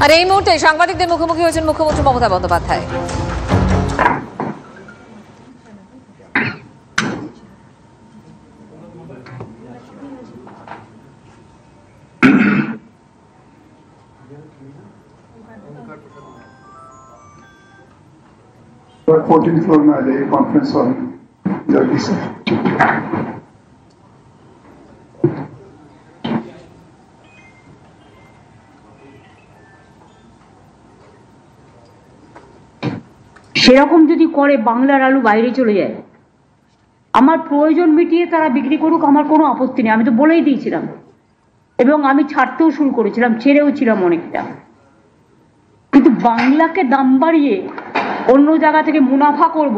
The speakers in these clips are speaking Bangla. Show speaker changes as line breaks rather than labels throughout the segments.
আর এই মুহূর্তে সাংবাদিকদের মুখোমুখি হয়েছেন মুখ্যমন্ত্রী মমতা বন্দ্যোপাধ্যায়।14th
floor में आ जाइए कॉन्फ्रेंस हॉल में जल्दी से।
সেরকম যদি করে বাংলার আলু বাইরে চলে যায়, আমার প্রয়োজন মিটিয়ে তারা বিক্রি করুক, আমার কোনো আপত্তি নেই, আমি তো বলেই দিয়েছিলাম এবং আমি ছাড়তেও শুরু করেছিলাম, ছেড়েও ছিলাম অনেকটা। কিন্তু বাংলাকে দাম বাড়িয়ে অন্য জায়গা থেকে মুনাফা করব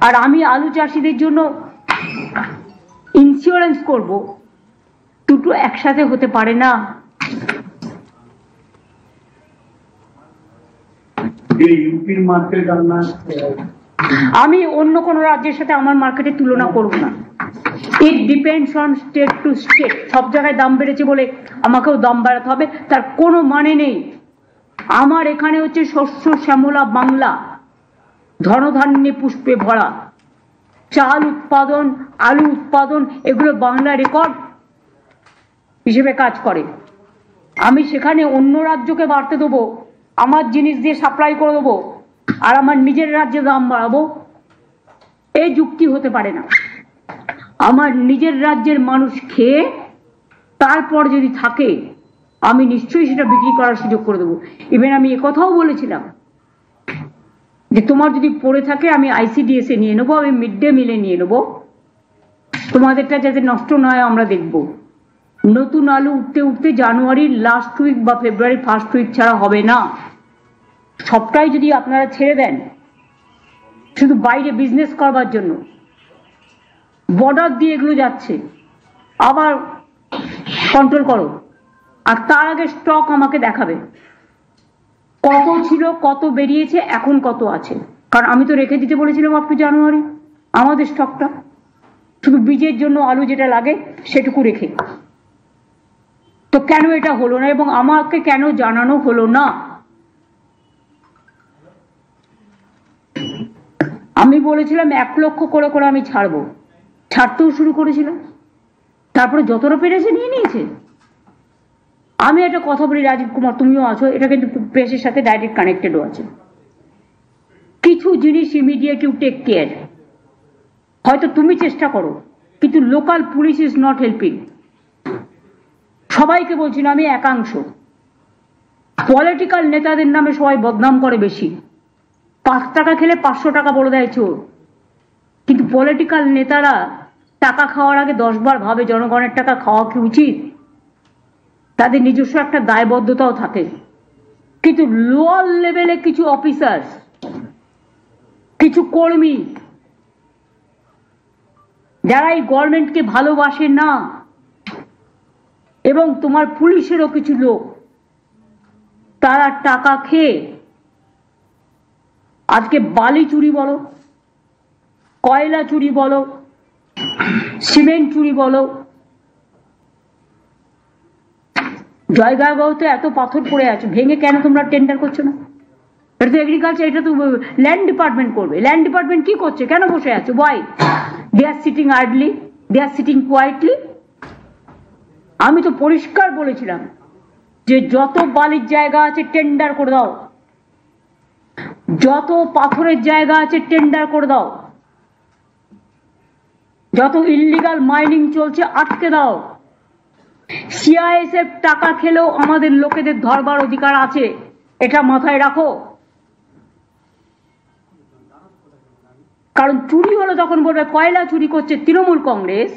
আর আমি আলু চাষিদের জন্য ইন্স্যুরেন্স করব, দুটো একসাথে হতে পারে না। আমি অন্য কোনো রাজ্যের সাথে আমার মার্কেটের তুলনা করব না। It depends on state to state. সব জায়গায় দাম বেড়েছে বলে আমাকেও দাম বাড়াতে হবে, তার কোনো মানে নেই। আমার এখানে হচ্ছে শস্য শ্যামলা বাংলা, ধনধান্যে পুষ্পে ভরা, চাল উৎপাদন, আলু উৎপাদন, এগুলো বাংলা রেকর্ড হিসেবে কাজ করে। আমি সেখানে অন্য রাজ্যকে বাড়তে দেবো, আমার জিনিস দিয়ে সাপ্লাই করে দেবো আর আমার নিজের রাজ্যে দাম বাড়াবো, এই যুক্তি হতে পারে না। আমার নিজের রাজ্যের মানুষ খেয়ে তারপর যদি থাকে আমি নিশ্চয়ই সেটা বিক্রি করার সুযোগ করে দেবো। ইভেন আমি একথাও বলেছিলাম যে তোমার যদি পড়ে থাকে আমি ICDS নিয়ে নেবো, আমি মিড ডে মিলে নিয়ে নেবো, তোমাদেরটা যাতে নষ্ট না হয় আমরা দেখব। নতুন আলু উঠতে উঠতে জানুয়ারির লাস্ট উইক বা ফেব্রুয়ারির ফার্স্ট উইক ছাড়া হবে না। সবটাই যদি আপনারা ছেড়ে দেন শুধু বাইরে বিজনেস করবার জন্য, বর্ডার দিয়ে এগুলো যাচ্ছে, আবার কন্ট্রোল করো। আর তার আগে স্টক আমাকে দেখাবে কত ছিল, কত বেরিয়েছে, এখন কত আছে। কারণ আমি তো রেখে দিতে বলেছিলাম আপ টু জানুয়ারি আমাদের স্টকটা, শুধু বীজের জন্য আলু যেটা লাগে সেটুকু রেখে। তো কেন এটা হলো না এবং আমাকে কেন জানানো হলো না? আমি বলেছিলাম 1 লক্ষ করে করে আমি ছাড়বো, ছাড়তেও শুরু করেছিলাম, তারপরে যতটা পেরেছে নিয়ে নিয়েছে। আমি একটা কথা বলি, রাজীব কুমার তুমিও আছো, এটা কিন্তু প্রেসের সাথে ডাইরেক্ট কানেক্টেডও আছে। কিছু জিনিস ইমিডিয়েট ইউ টেক কেয়ার, হয়তো তুমি চেষ্টা করো কিন্তু local police is not helping. সবাইকে বলছি না, আমি একাংশ। পলিটিক্যাল নেতাদের নামে সবাই বদনাম করে বেশি, 5 টাকা খেলে 500 টাকা বলে দেয় চোর। কিন্তু পলিটিক্যাল নেতারা টাকা খাওয়ার আগে 10 বার ভাবে জনগণের টাকা খাওয়া কি উচিত, তাদের নিজস্ব একটা দায়বদ্ধতাও থাকে। কিন্তু লোয়ার লেভেলে কিছু অফিসার, কিছু কর্মী যারা এই গভর্নমেন্টকে ভালোবাসে না, এবং তোমার পুলিশেরও কিছু লোক, তারা টাকা খেয়ে আজকে বালি চুরি বলো, কয়লা চুরি বলো, সিমেন্ট চুরি বলো, জয়গাঁওতে এত পাথর পড়ে আছে, ভেঙে কেন তোমরা টেন্ডার করছো না? এটা তো এগ্রিকালচার, এটা তো ল্যান্ড ডিপার্টমেন্ট করবে। ল্যান্ড ডিপার্টমেন্ট কি করছে, কেন বসে আছো? Why they are sitting idly, they are sitting quietly. আমি তো পরিষ্কার বলেছিলাম যে যত বালির জায়গা আছে টেন্ডার করে দাও, যত পাথরের জায়গা আছে টেন্ডার করে দাও, যত ইল্লিগাল মাইনিং চলছে আটকে দাও। CISF টাকা খেলেও আমাদের লোকেদের ধরবার অধিকার আছে, এটা মাথায় রাখো। কারণ চুরি হলো তখন বলবে কয়লা চুরি করছে তৃণমূল কংগ্রেস,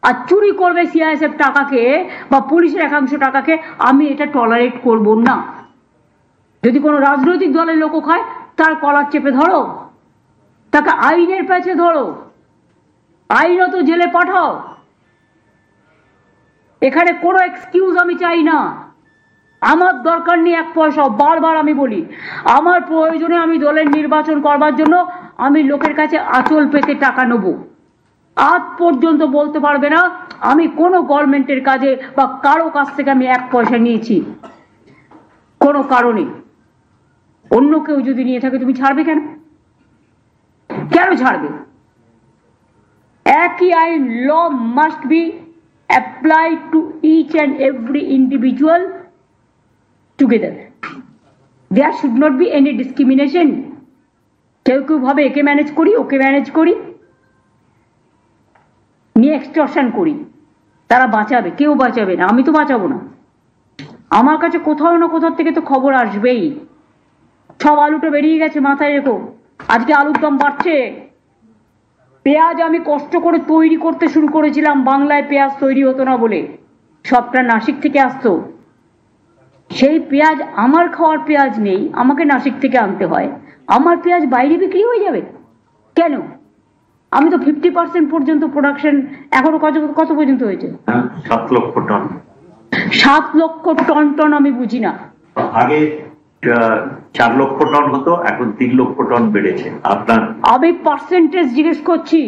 আর চুরি করবে CISF টাকাকে বা পুলিশের একাংশ টাকাকে, আমি এটা টলারেট করব না। যদি কোনো রাজনৈতিক দলের লোক খায় তার কলার চেপে ধরো, তাকে আইনের পেছে ধরো, আইনত জেলে পাঠাও। এখানে কোনো এক্সকিউজ আমি চাই না। আমার দরকার নেই 1 পয়সা। বারবার আমি বলি, আমার প্রয়োজনে আমি দলের নির্বাচন করবার জন্য আমি লোকের কাছে আঁচল পেতে টাকা নেব। আজ পর্যন্ত বলতে পারবে না আমি কোনো গভর্নমেন্টের কাজে বা কারো কাছ থেকে আমি 1 পয়সা নিয়েছি। কোনো কারণে অন্য কেউ যদি নিয়ে থাকে তুমি ছাড়বে কেন? কেন ছাড়বে? একই আইন, law must be applied to each and every individual together. There should not be any discrimination. কেউ কেউ ভাবে একে ম্যানেজ করি, ওকে ম্যানেজ করি, নিয়ে এক্সটর্শন করি, তারা বাঁচাবে। কেউ বাঁচাবে না, আমি তো বাঁচাবো না। আমার কাছে কোথাও না কোথাও থেকে তো খবর আসবেই। সব আলুটা বেরিয়ে গেছে, মাথায় রেখো। আজকে আলুর দাম বাড়ছে। পেঁয়াজ আমি কষ্ট করে তৈরি করতে শুরু করেছিলাম, বাংলায় পেঁয়াজ তৈরি হতো না বলে, সবটা নাসিক থেকে আসতো। সেই পেঁয়াজ, আমার খাওয়ার পেঁয়াজ নেই, আমাকে নাসিক থেকে আনতে হয়। আমার পেঁয়াজ বাইরে বিক্রি হয়ে যাবে কেন? আমি তো 50% পর্যন্ত প্রোডাকশন, এখনো কত পর্যন্ত হয়েছে?
7 লক্ষ টন।
7 লক্ষ টন আমি বুঝি না।
আগে 4 লক্ষ টন হতো, এখন 3 লক্ষ টন বেড়েছে। আপনার
আমি পার্সেন্টেজ জিজ্ঞেস করছি,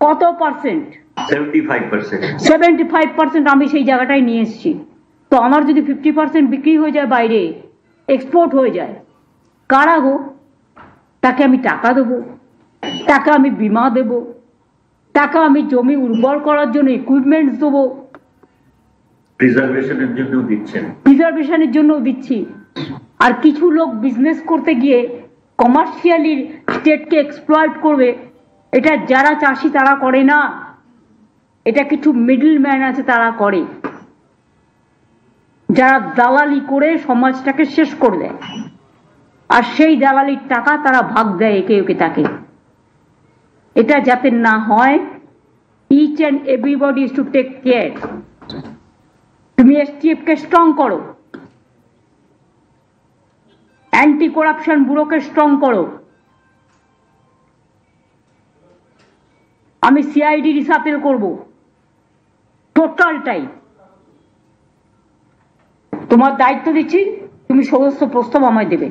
কত পার্সেন্ট?
75%।
75% আমি সেই জায়গাটায় নিয়ে এসেছি। তো আমার যদি 50% বিক্রি হয়ে যায়, বাইরে এক্সপোর্ট হয়ে যায়, কারা গো? তাকে আমি টাকা দেবো, টাকা আমি বিমা দেব, টাকা আমি জমি উর্বর করার জন্য ইকুইপমেন্টস দেবো,
প্রিজার্ভেশনের জন্য দিচ্ছেন,
প্রিজার্ভেশনের জন্য দিচ্ছি। আর কিছু লোক বিজনেস করতে গিয়ে কমার্শিয়ালি স্টেটকে এক্সপ্লয়েট করবে। এটা যারা চাষি তারা করে না, এটা কিছু মিডল ম্যান আছে তারা করে, যারা দালালি করে সমাজটাকে শেষ করে দেয়। আর সেই দালালির টাকা তারা ভাগ দেয় একে একে তাকে। এটা যাতে না হয়, each and everybody is to take care. তুমি এসটিএফ কে স্ট্রং করো, অ্যান্টি করাপশন ব্যুরোকে স্ট্রং করো। আমি সিআইডি রিসাপেল করব টোটালটাই। তোমার দায়িত্ব দিচ্ছি, তুমি সমস্ত প্রস্তাব আমায় দেবে।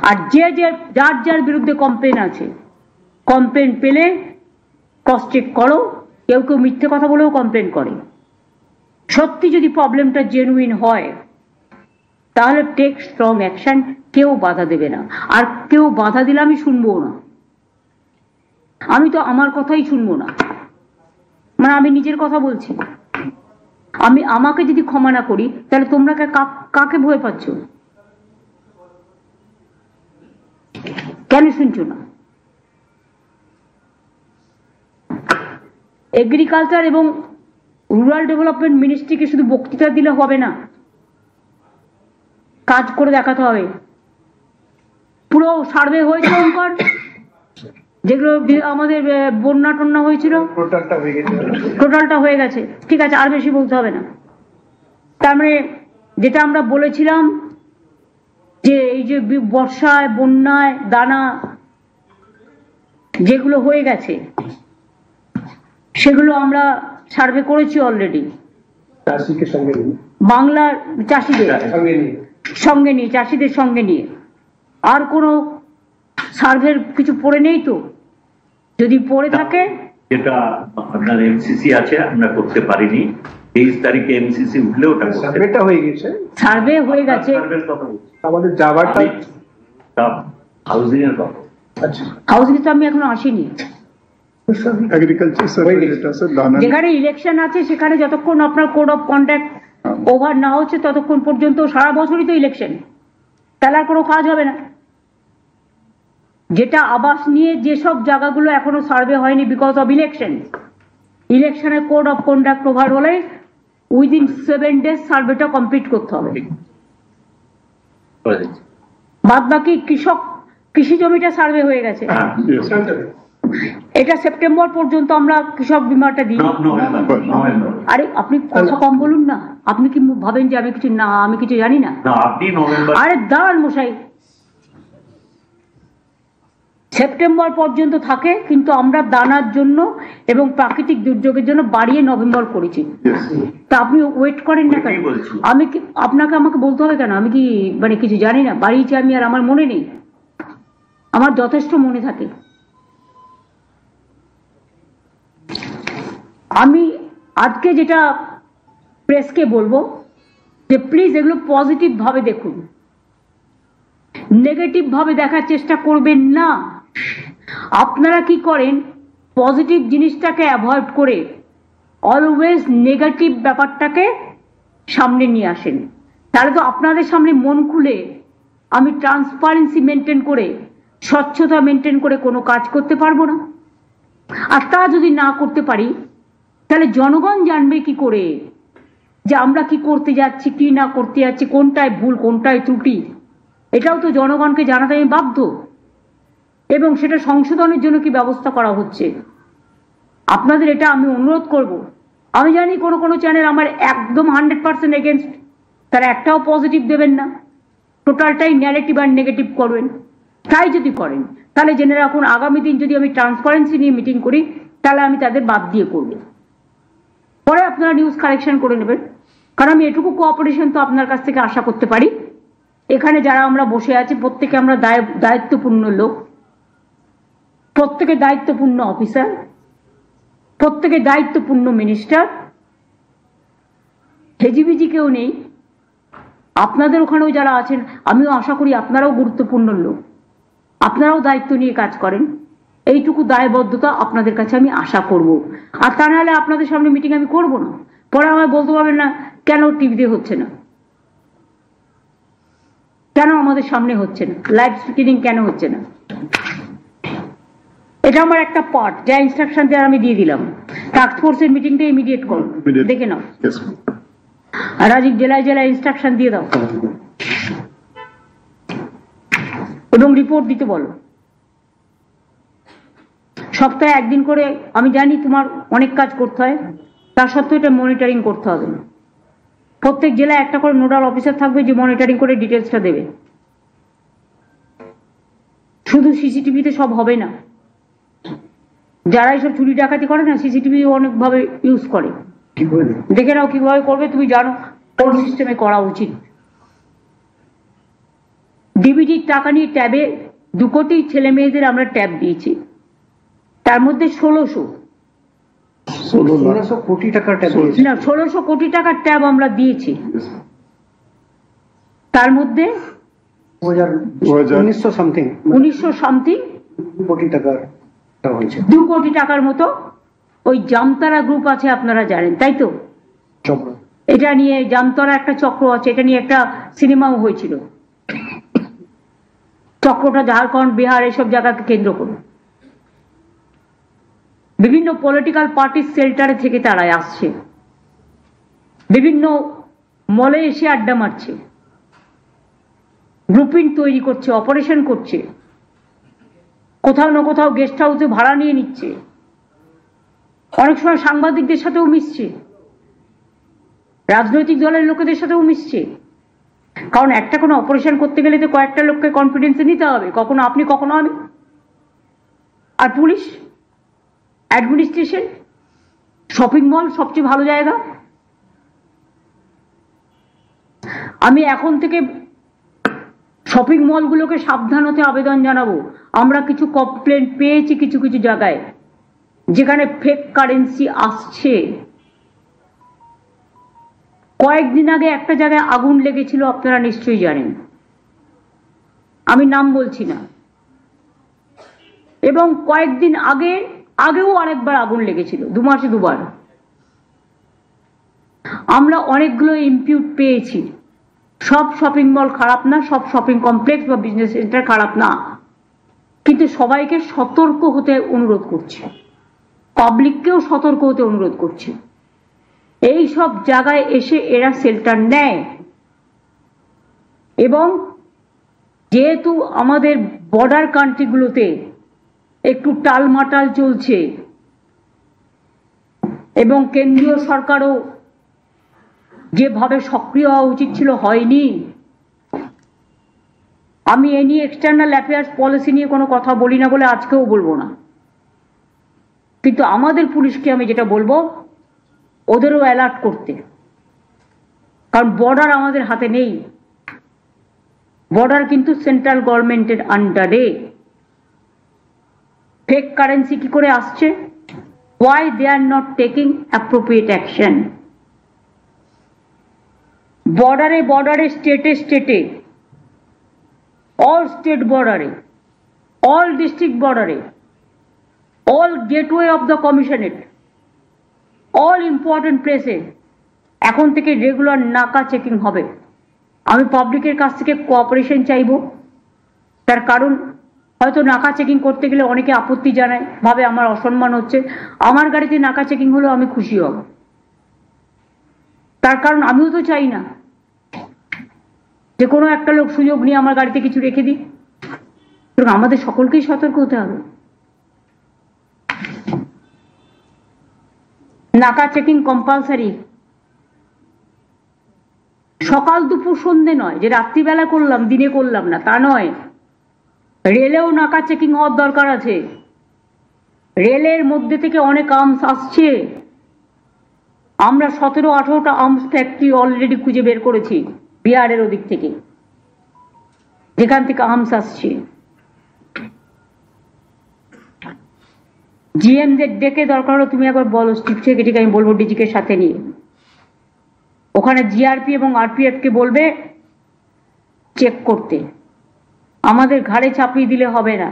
আর যার যার বিরুদ্ধে কমপ্লেন আছে, কমপ্লেন পেলে ক্রস চেক করো। কেউ কেউ মিথ্যে কথা বলেও কমপ্লেন করে। সত্যি যদি প্রবলেমটা জেনুইন হয়, তাহলে টেক স্ট্রং অ্যাকশন। কেউ বাধা দেবে না, আর কেউ বাধা দিলে আমি শুনবো না। আমি তো আমার কথাই শুনবো না, মানে আমি নিজের কথা বলছি। আমাকে যদি ক্ষমা না করি, তাহলে তোমরা কাকে ভয় পাচ্ছ? কেন শুনছো না? এগ্রিকালচার এবং রুরাল ডেভেলপমেন্ট মিনিস্ট্রিকে শুধু বক্তৃতা দিলে হবে না, কাজ করে দেখাতে হবে। পুরো সার্ভে হয়েছে অঙ্কর, যেগুলো আমাদের বন্যা টন্যা হয়েছিল, টোটালটা হয়ে গেছে। ঠিক আছে, আর বেশি বলতে হবে না। তার মানে যেটা আমরা বলেছিলাম যে এই যে বর্ষায়, বন্যায়, দানা যেগুলো হয়ে গেছে, সেগুলো আমরা সার্ভে করেছি অলরেডি। বাংলার চাষিদের সঙ্গে নিয়ে, চাষিদের সঙ্গে নিয়ে। আর কোনো সার্ভের কিছু পড়ে নেই তো? যদি পড়ে থাকে,
যেটা আপনার এমসিসি আছে, আমরা করতে পারিনি। 23 তারিখে এমসিসি উঠলে ওটা
সার্ভেটা হয়ে গেছে।
সার্ভে হয়ে গেছে।
আমাদের যাওয়ারটা
হাউজিং এর কথা।
আচ্ছা,
হাউজিং তো আমি এখনো আসিনি।
এগ্রিকালচার সার্ভে যেটা আছে, দানা
যেখানে ইলেকশন আছে সেখানে যতক্ষণ আপনার কোড অফ কন্ডাক্ট ওভার না হচ্ছে ততক্ষণ পর্যন্ত সারা বছরই তো ইলেকশন, তাহলে আর কোনো কাজ হবে না। যেটা আবাস নিয়ে যেসব জায়গাগুলো এখনো সার্ভে হয়নি বিকজ অফ ইলেকশন, ইলেকশনের কোড অফ কন্ডাক্ট ওভার হলে উইদিন 7 days সার্ভেটা কমপ্লিট করতে হবে। বাদ বাকি কৃষি জমিটা সার্ভে হয়ে গেছে। এটা সেপ্টেম্বর পর্যন্ত আমরা কৃষক বিমাটা দিই। আরে আপনি কথা কম বলুন না, আপনি কি ভাবেন যে আমি কিছু জানি না? আরে দাঁড়ান মশাই, সেপ্টেম্বর পর্যন্ত থাকে, কিন্তু আমরা দানার জন্য এবং প্রাকৃতিক দুর্যোগের জন্য বাড়িয়ে নভেম্বর করেছি। তা আপনি ওয়েট করেন না কেন? আমাকে বলতে হবে কেন? আমি কি মানে কিছু জানি না? বাড়িয়েছি আমি, আর আমার মনে নেই? আমার যথেষ্ট মনে থাকে। আমি আজকে যেটা প্রেসকে বলবো যে প্লিজ এগুলো পজিটিভ ভাবে দেখুন। নেগেটিভ ভাবে দেখার চেষ্টা করবেন না। আপনারা কি করেন, পজিটিভ জিনিসটাকে অ্যাভয়েড করে অলওয়েজ নেগেটিভ ব্যাপারটাকে সামনে নিয়ে আসেন। তাহলে তো আপনাদের সামনে মন খুলে আমি ট্রান্সপারেন্সি মেনটেন করে, স্বচ্ছতা মেনটেন করে কোনো কাজ করতে পারবো না। আর তা যদি না করতে পারি, তাহলে জনগণ জানবে কি করে যে আমরা কি করতে যাচ্ছি, কি না করতে যাচ্ছি, কোনটায় ভুল কোনটায় ত্রুটি। এটাও তো জনগণকে জানাতে আমি বাধ্য, এবং সেটা সংশোধনের জন্য কি ব্যবস্থা করা হচ্ছে। আপনাদের এটা আমি অনুরোধ করব। আমি জানি কোনো কোনো চ্যানেল আমার একদম 100% এগেনস্ট, তারা একটাও পজিটিভ দেবেন না, টোটালটাই নেগেটিভ আর নেগেটিভ করবেন। তাই যদি করেন তাহলে জেনে রাখুন, আগামী দিন যদি আমি ট্রান্সপারেন্সি নিয়ে মিটিং করি তাহলে আমি তাদের বাদ দিয়ে করব। পরে আপনারা নিউজ কালেকশন করে নেবেন, কারণ আমি এটুকু কোঅপারেশন তো আপনার কাছ থেকে আশা করতে পারি। এখানে যারা আমরা বসে আছি প্রত্যেকে আমরা দায়িত্বপূর্ণ লোক, প্রত্যেকে দায়িত্বপূর্ণ অফিসার, প্রত্যেকে দায়িত্বপূর্ণ মিনিস্টার, হেজিবিজি কেউ নেই। আপনাদের ওখানেও যারা আছেন আমিও আশা করি আপনারাও গুরুত্বপূর্ণ লোক, আপনারাও দায়িত্ব নিয়ে কাজ করেন। এইটুকু দায়বদ্ধতা আপনাদের কাছে আমি আশা করব। আর তা নাহলে আপনাদের সামনে মিটিং আমি করব না, পরে আমায় বলতে পারবেন না কেন টিভিতে হচ্ছে না, কেন আমাদের সামনে হচ্ছে না, লাইভ স্ট্রিমিং কেন হচ্ছে না। এটা আমার একটা পার্ট, যা ইনস্ট্রাকশন দেওয়ার আমি দিয়ে দিলাম। টাস্ক ফোর্সের মিটিংটা ইমিডিয়েট করো, দেখে নাও। আর রাজীব জেলায় জেলায় ইনস্ট্রাকশন দিয়ে দাও এবং রিপোর্ট দিতে বলো। সপ্তাহে একদিন করে, আমি জানি তোমার অনেক কাজ করতে হয়, তার সত্ত্বেও এটা মনিটরিং করতে হবে। প্রত্যেক জেলায় একটা করে নোডাল অফিসার থাকবে যে মনিটরিং করে ডিটেলসটা দেবে। শুধু সিসিটিভিতে সব হবে না, যারা এইসব চুরি ডাকাতি করে না সিসিটিভি অনেকভাবে ইউজ করে, দেখে নাও কিভাবে করবে, তুমি জানো কোন সিস্টেমে করা উচিত। ডিবিটির টাকা নিয়ে ট্যাবে 2 কোটি ছেলে মেয়েদের আমরা ট্যাব দিয়েছি, তার মধ্যে 1600
কোটি টাকার ট্যাব
না 1600 কোটি টাকার ট্যাব আমরা দিয়েছি। তার মধ্যে
1900 সামথিং
1900 সামথিং
কোটি টাকার
2 কোটি টাকার মতো ওই জামতারা গ্রুপ আছে, আপনারা জানেন তাই তো। এটা নিয়ে জামতারা একটা চক্র আছে, এটা নিয়ে একটা সিনেমাও হয়েছিল। চক্রটা ঝাড়খণ্ড বিহার এসব জায়গাকে কেন্দ্র করে বিভিন্ন পলিটিক্যাল পার্টির শেল্টারে থেকে তারা আসছে, বিভিন্ন মলে এসে আড্ডা মারছে, গ্রুপিং তৈরি করছে, অপারেশন করছে, কোথাও না কোথাও গেস্ট হাউসে ভাড়া নিয়ে নিচ্ছে, অনেক সময় সাংবাদিকদের সাথেও মিশছে, রাজনৈতিক দলের লোকেদের সাথেও মিশছে। কারণ একটা কোনো অপারেশন করতে গেলে তো কয়েকটা লোককে কনফিডেন্সে নিতে হবে, কখনো আপনি কখনো আমি। আর পুলিশ, অ্যাডমিনিস্ট্রেশন, শপিং মল সবচেয়ে ভালো জায়গা। আমি এখন থেকে শপিং মলগুলোকে সাবধান হতে আবেদন জানাবো। আমরা কিছু কমপ্লেন পেয়েছি কিছু কিছু জায়গায় যেখানে ফেক কারেন্সি আসছে। কয়েকদিন আগে একটা জায়গায় আগুন লেগেছিল, আপনারা নিশ্চয়ই জানেন, আমি নাম বলছি না। এবং কয়েকদিন আগেও আরেকবার আগুন লেগেছিল, 2 মাসে 2 বার। আমরা অনেকগুলো ইম্পিউট পেয়েছি। সব শপিং মল খারাপ না, সব শপিং কমপ্লেক্স বা বিজনেস সেন্টার খারাপ না, কিন্তু সবাইকে সতর্ক হতে অনুরোধ করছি, পাবলিককেও সতর্ক হতে অনুরোধ করছি। এই সব জায়গায় এসে এরা শেল্টার নেয়, এবং যেহেতু আমাদের বর্ডার কান্ট্রিগুলোতে একটু টালমাটাল চলছে এবং কেন্দ্রীয় সরকারও যেভাবে সক্রিয় হওয়া উচিত ছিল হয়নি। আমি এ নিয়ে এক্সটার্নাল অ্যাফেয়ার্স পলিসি নিয়ে কোনো কথা বলি না বলে আজকেও বলবো না, কিন্তু আমাদের পুলিশকে আমি যেটা বলবো ওদেরও অ্যালার্ট করতে, কারণ বর্ডার আমাদের হাতে নেই, বর্ডার কিন্তু সেন্ট্রাল গভর্নমেন্টের আন্ডারে। ফেক কারেন্সি কি করে আসছে? why they are not taking appropriate action? বর্ডারে স্টেটে all state border, all district border, all gateway of the commissionate, all important places এখন থেকে রেগুলার নাকা চেকিং হবে। আমি পাবলিকের কাছ থেকে কোঅপারেশন চাইবো, তার কারণ হয়তো নাকা চেকিং করতে গেলে অনেকে আপত্তি জানায়, ভাবে আমার অসম্মান হচ্ছে। আমার গাড়িতে নাকা চেকিং হলো আমি খুশি হব, তার কারণ আমিও তো চাই না যে কোনো একটা লোক সুযোগ নিয়ে আমার গাড়িতে কিছু রেখে দিই। আমাদের সকলকেই সতর্ক হতে হবে। নাকা চেকিং কম্পালসারি, সকাল দুপুর সন্ধে নয়, যে রাত্রিবেলা করলাম দিনে করলাম না তা নয়। রেলেও নাকা চেকিং হওয়ার দরকার আছে। রেলের মধ্যে থেকে অনেক আর্মস আসছে, আমরা 17-18টা আর্মস ফ্যাক্টরি অলরেডি খুঁজে বের করেছি বিহারের ওদিক থেকে, যেখান থেকে আর্মস আসছে। জিএমদের ডেকে দরকার হলো তুমি একবার বলো, চিফ সেক্রেটারিকে আমি বলবো ডিজিকে সাথে নিয়ে, ওখানে জিআরপি এবং আরপিএফ কে বলবে চেক করতে। আমাদের ঘাড়ে চাপিয়ে দিলে হবে না।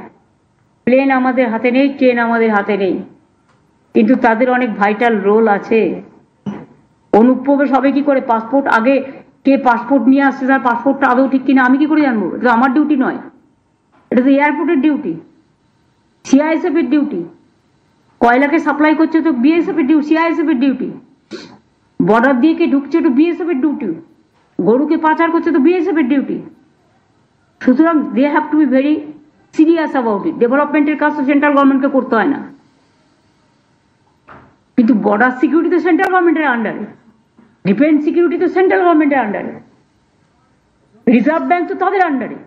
প্লেন আমাদের হাতে নেই, ট্রেন আমাদের হাতে নেই, কিন্তু তাদের অনেক ভাইটাল রোল আছে। অনুপ্রবেশ হবে কি করে? পাসপোর্ট আগে কে পাসপোর্ট নিয়ে আসছে, তার পাসপোর্টটা আদৌ ঠিক কিনা আমি কি করে জানবো? এটা আমার ডিউটি নয়, এটা তো এয়ারপোর্টের ডিউটি, সিআইএসএফ এর ডিউটি। কয়লাকে সাপ্লাই করছে তো বিএসএফ এর ডিউটি, সিআইএসএফ এর ডিউটি। বর্ডার দিয়ে কে ঢুকছে তো বিএসএফ এর ডিউটি। গরুকে পাচার করছে তো বিএসএফ এর ডিউটি। সুতরাং they have to be very serious about it. ডেভেলপমেন্টের কাজ তো সেন্ট্রাল গভর্নমেন্টকে করতে হয় না, কিন্তু বর্ডার সিকিউরিটি তো সেন্ট্রাল গভর্নমেন্টের আন্ডারে, ডিফেন্স সিকিউরিটি তো সেন্ট্রাল গভর্নমেন্টের আন্ডারে, রিজার্ভ ব্যাংক তো তাদের আন্ডারে,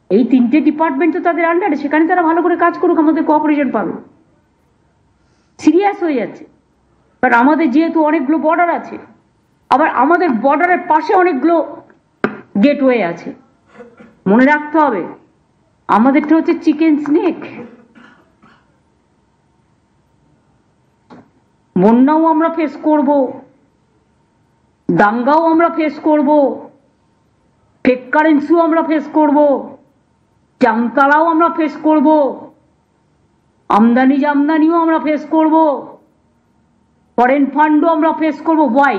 এই তিনটে ডিপার্টমেন্ট তো তাদের আন্ডারে। সেখানে তারা ভালো করে কাজ করুক, আমাদের কোঅপারেশন পাবে। সিরিয়াস হয়ে যাচ্ছে, কারণ আমাদের যেহেতু অনেকগুলো বর্ডার আছে, আবার আমাদের বর্ডারের পাশে অনেকগুলো গেটওয়ে আছে। মনে রাখতে হবে আমাদেরটা হচ্ছে চিকেন স্নেক। বন্যাও আমরা ফেস করব, দাঙ্গাও আমরা ফেস করব, ফেক কারেন্সিও আমরা ফেস করব, জামতারাও আমরা ফেস করব, আমদানি জামদানিও আমরা ফেস করব, ফরেন ফান্ডও আমরা ফেস করব। ওয়াই?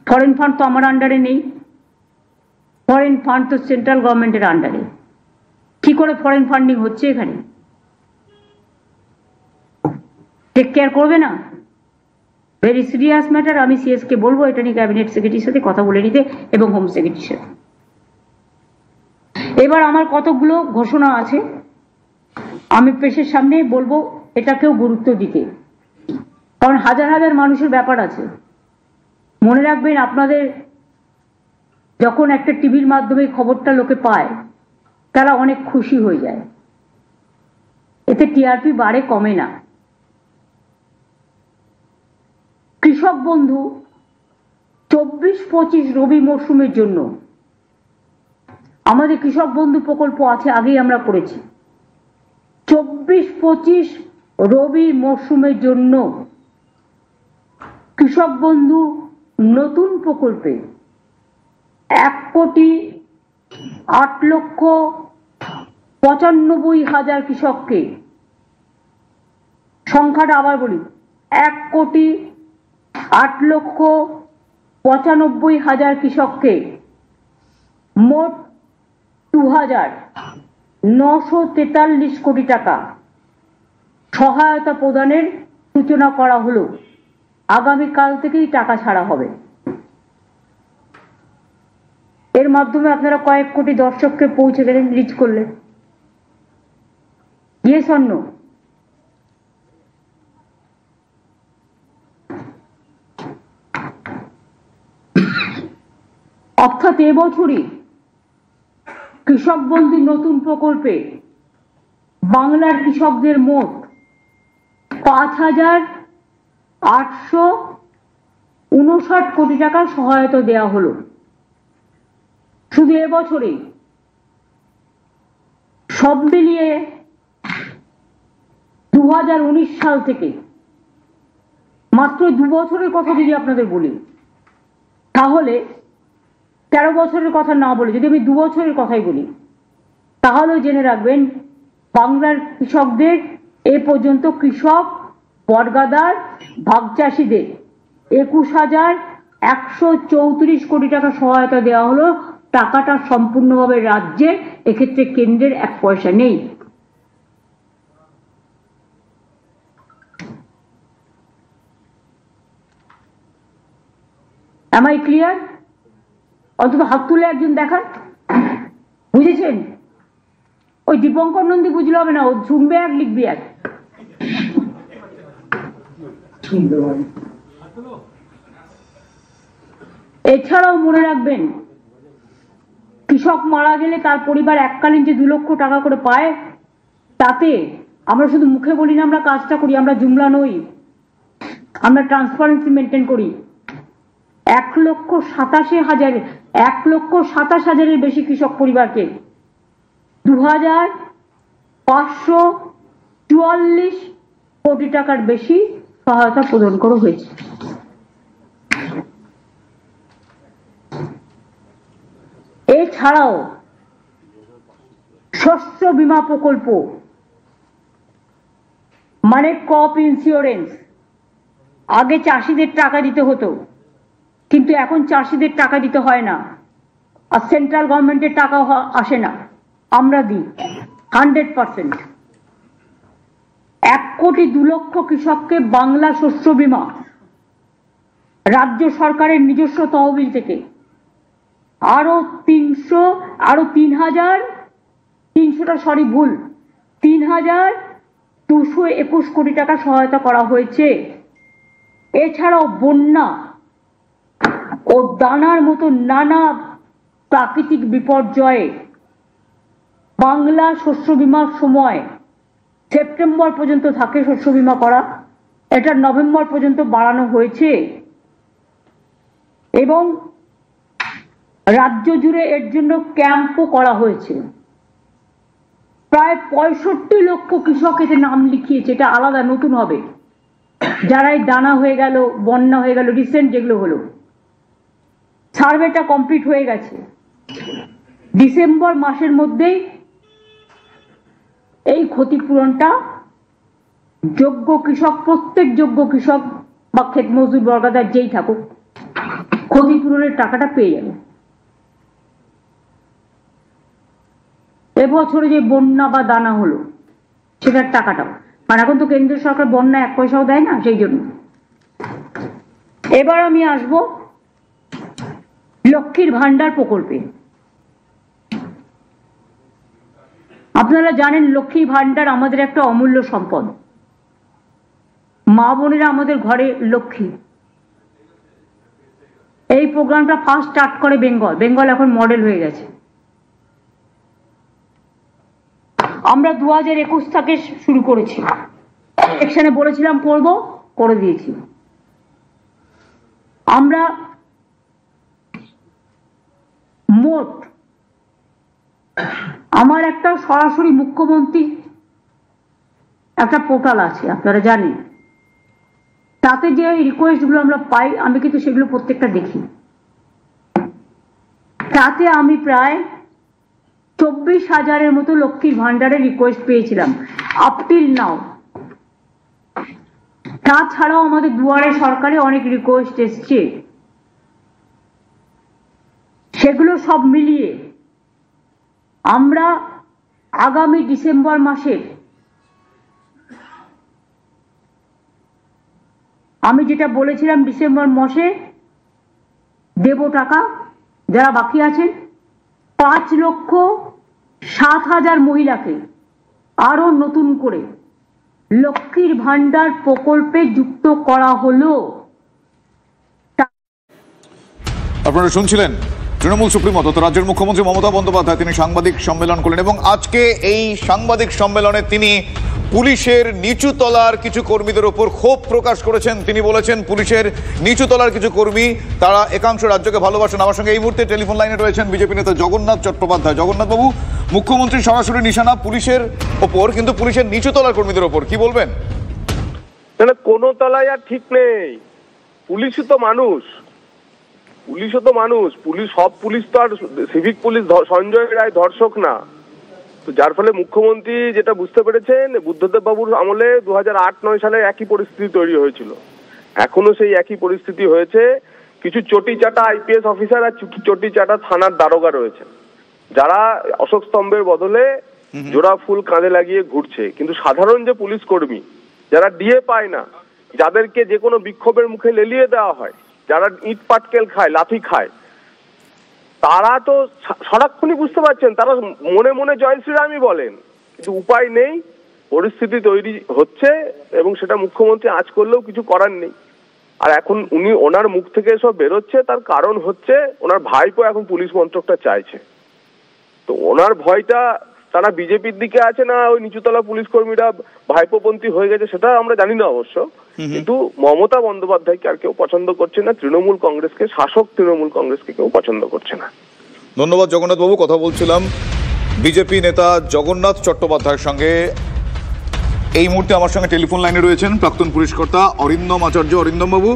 ফরেন ফান্ড তো আমার আন্ডারে নেই, ফরেন ফান্ড তো সেন্ট্রাল গভর্নমেন্টের আন্ডারে। কি করে ফরেন ফান্ডিং হচ্ছে এখানে? টেক কেয়ার করবে না? Very serious matter. আমি সিএস কে বলবো এটা নিয়ে ক্যাবিনেট সেক্রেটারির সাথে কথা বলে নিতে এবং হোম সেক্রেটারির সাথে। এবার আমার কতগুলো ঘোষণা আছে, আমি প্রেসের সামনে বলবো এটাকেও গুরুত্ব দিতে, কারণ হাজার হাজার মানুষের ব্যাপার আছে। মনে রাখবেন, আপনাদের যখন একটা টিভির মাধ্যমে খবরটা লোকে পায়, তারা অনেক খুশি হয়ে যায়, এতে টিআরপি বাড়ে, কমে না। কৃষক বন্ধু 24-25 রবি মরশুমের জন্য আমাদের কৃষক বন্ধু প্রকল্প আছে, আগেই আমরা করেছি। 24-25 রবি মরশুমের জন্য কৃষক বন্ধু নতুন প্রকল্পে 1,08,95,000 কৃষককে, সংখ্যাটা আবার বলি, 1,08,95,000 কৃষককে মোট 2,943 কোটি টাকা সহায়তা প্রদানের সূচনা করা হলো। আগামীকাল থেকেই টাকা ছাড়া হবে। এর মাধ্যমে আপনারা কয়েক কোটি দর্শককে পৌঁছে গেলেন, রিচ করলেন। Yes or no? অর্থাৎ এবছরই কৃষক বন্ধু নতুন প্রকল্পে বাংলার কৃষকদের মোট 5,859 কোটি টাকার সহায়তা দেওয়া হলো শুধু এবছরে। সব মিলিয়ে 2019 সাল থেকে, মাত্র 2 বছরের কথা যদি আপনাদের বলি, তাহলে 13 বছরের কথা না বলে যদি আমি 2 বছরের কথাই বলি, তাহলেও জেনে রাখবেন বাংলার কৃষকদের এ পর্যন্ত কৃষক বর্গাদার ভাগ চাষিদের 21,134 কোটি টাকা সহায়তা দেওয়া হলো। টাকাটা সম্পূর্ণভাবে রাজ্যের, এক্ষেত্রে কেন্দ্রের 1 পয়সা নেই। Am I clear? অন্তত হাত তুলে একজন দেখান, বুঝেছেন? ওই দীপঙ্কর নন্দী বুঝলে হবে না, ও শুনবে আর লিখবি আর। এছাড়াও মনে রাখবেন, কৃষক মারা গেলে তার পরিবার এককালীন যে 2 লক্ষ টাকা করে পায়, তাতে আমরা শুধু মুখে বলি না, আমরা কাজটা করি, আমরা জুমলা নই, আমরা ট্রান্সপারেন্সি মেনটেন করি। 1,27,000 বেশি কৃষক পরিবারকে 2,544 কোটি টাকার বেশি সহায়তা প্রদান করা হয়েছে। এছাড়াও শস্য বীমা প্রকল্প মানে ক্রপ ইন্স্যুরেন্স, আগে চাষিদের টাকা দিতে হতো, কিন্তু এখন চাষিদের টাকা দিতে হয় না, আর সেন্ট্রাল গভর্নমেন্টের টাকা আসে না, আমরা দিই 100%। 1,02,00,000 কৃষককে বাংলা শস্য বীমা রাজ্য সরকারের নিজস্ব তহবিল থেকে আরো 3,221 কোটি টাকা সহায়তা করা হয়েছে। এছাড়াও বন্যা ও দানার মতো নানা প্রাকৃতিক বিপর্যয়ে বাংলা শস্য বীমার সময় সেপ্টেম্বর পর্যন্ত থাকে শস্য বীমা করা, এটা নভেম্বর পর্যন্ত বাড়ানো হয়েছে এবং রাজ্য জুড়ে এর জন্য ক্যাম্পও করা হয়েছে। প্রায় 65 লক্ষ কৃষক এতে নাম লিখিয়েছে, এটা আলাদা নতুন হবে। যারা এই দানা হয়ে গেল, বন্যা হয়ে গেল, রিসেন্ট যেগুলো হলো, সার্ভেটা কমপ্লিট হয়ে গেছে। ডিসেম্বর মাসের মধ্যেই এই ক্ষতিপূরণটা যোগ্য কৃষক, প্রত্যেক যোগ্য কৃষক বা ক্ষেত মজদুর বর্গাদার যেই থাকুক, ক্ষতিপূরণের টাকাটা পেয়ে যাবে। এবছরে যে বন্যা বা দানা হলো সেটার টাকাটাও, কারণ এখন তো কেন্দ্র সরকার বন্যা 1 পয়সাও দেয় না, সেই জন্য। এবার আমি আসব লক্ষ্মীর ভান্ডার প্রকল্পে। আপনারা জানেন লক্ষ্মী ভান্ডার আমাদের একটা অমূল্য সম্পদ, মা বোনেরা আমাদের ঘরে লক্ষ্মী। এই প্রোগ্রামটা ফার্স্ট স্টার্ট করে বেঙ্গল এখন মডেল হয়ে গেছে। আমরা 2021 থেকে শুরু করেছি, ইলেকশনে বলেছিলাম করব, করে দিয়েছি। আমরা মোট, আমার একটা সরাসরি মুখ্যমন্ত্রী একটা পোর্টাল আছে আপনারা জানেন, তাতে যে রিকোয়েস্ট গুলো আমরা পাই আমি কিন্তু সেগুলো প্রত্যেকটা দেখি। তাতে আমি প্রায় 24,000-এর মতো লক্ষ্মীর ভান্ডারের রিকোয়েস্ট পেয়েছিলাম আপ টিল নাও। তাছাড়াও আমাদের দুয়ারে সরকারে অনেক রিকোয়েস্ট এসছে, সেগুলো সব মিলিয়ে আমরা আগামী ডিসেম্বর মাসে, আমি যেটা বলেছিলাম ডিসেম্বর মাসে দেব টাকা যারা বাকি আছেন, 5,07,000 মহিলাকে আরো নতুন করে লক্ষ্মীর ভান্ডার প্রকল্পে যুক্ত করা হলো।
আপনারা শুনছিলেন তৃণমূল সুপ্রিমো তথা রাজ্যের মুখ্যমন্ত্রী মমতা বন্দ্যোপাধ্যায়, তিনি সাংবাদিক সম্মেলন করলেন এবং আজকে এই সাংবাদিক সম্মেলনে তিনি পুলিশের নিচু তলার কিছু কর্মীদের উপর ক্ষোভ প্রকাশ করেছেন। তিনি বলেছেন পুলিশের নিচু তলার কিছু কর্মী তারা একাংশ রাজ্যকে ভালোবাসেন। আমার সঙ্গে এই মুহূর্তে টেলিফোন লাইনে রয়েছেন বিজেপি নেতা জগন্নাথ চট্টোপাধ্যায়। জগন্নাথ বাবু, মুখ্যমন্ত্রী সরাসরি নিশানা পুলিশের ওপর, কিন্তু পুলিশের নিচু তলার কর্মীদের ওপর কি বলবেন?
কোনো তলায় আর ঠিক নেই, পুলিশই তো মানুষ। পুলিশও তো মানুষ, সব পুলিশ তো আর সিভিক পুলিশ সঞ্জয় রায় ধর্ষক না। তো যার ফলে মুখ্যমন্ত্রী যেটা বুঝতে পেরেছেন, বুদ্ধদেব বাবুর আমলে 2008-9 সালে একই পরিস্থিতি তৈরি হয়েছিল, এখনো সেই একই পরিস্থিতি হয়েছে। কিছু চটি চাটা আইপিএস অফিসার আর চটি চাটা থানার দারোগা রয়েছে, যারা অশোক স্তম্ভের বদলে জোড়া ফুল কাঁধে লাগিয়ে ঘুরছে। কিন্তু সাধারণ যে পুলিশ কর্মী যারা ডিএ পায় না, যাদেরকে যে কোনো বিক্ষোভের মুখে লেলিয়ে দেওয়া হয়, যারা ইট পাটকেল খায়, লাথি খায়, তারা তো সারাক্ষণই বুঝতে পারছেন, তারা মনে মনে জয় শ্রীরামই বলেন, কিন্তু উপায় নেই, পরিস্থিতি তৈরি হচ্ছে এবং সেটা মুখ্যমন্ত্রী আজ করলেও কিছু করার নেই। আর এখন ওনার মুখ থেকে এসব বেরোচ্ছে, তার কারণ হচ্ছে ওনার ভাইপো এখন পুলিশ মন্ত্রকটা চাইছে। তো ওনার ভয়টা তারা বিজেপির দিকে আছে না ওই নিচুতলা পুলিশ কর্মীরা ভাইপোপন্থী হয়ে গেছে সেটা আমরা জানি না অবশ্য, কিন্তু মমতা বন্দ্যোপাধ্যায়কে আর কেউ পছন্দ করছে না, তৃণমূল কংগ্রেসকে, শাসক তৃণমূল কংগ্রেসকে কেউ পছন্দ করছে না।
ধন্যবাদ জগন্নাথ বাবু। কথা বলছিলাম বিজেপি নেতা জগন্নাথ চট্টোপাধ্যায়ের সঙ্গে। এই মুহূর্তে আমার সঙ্গে টেলিফোন লাইনে রয়েছেন প্রাক্তন পুলিশ কর্তা অরিন্দম আচার্য। অরিন্দম বাবু,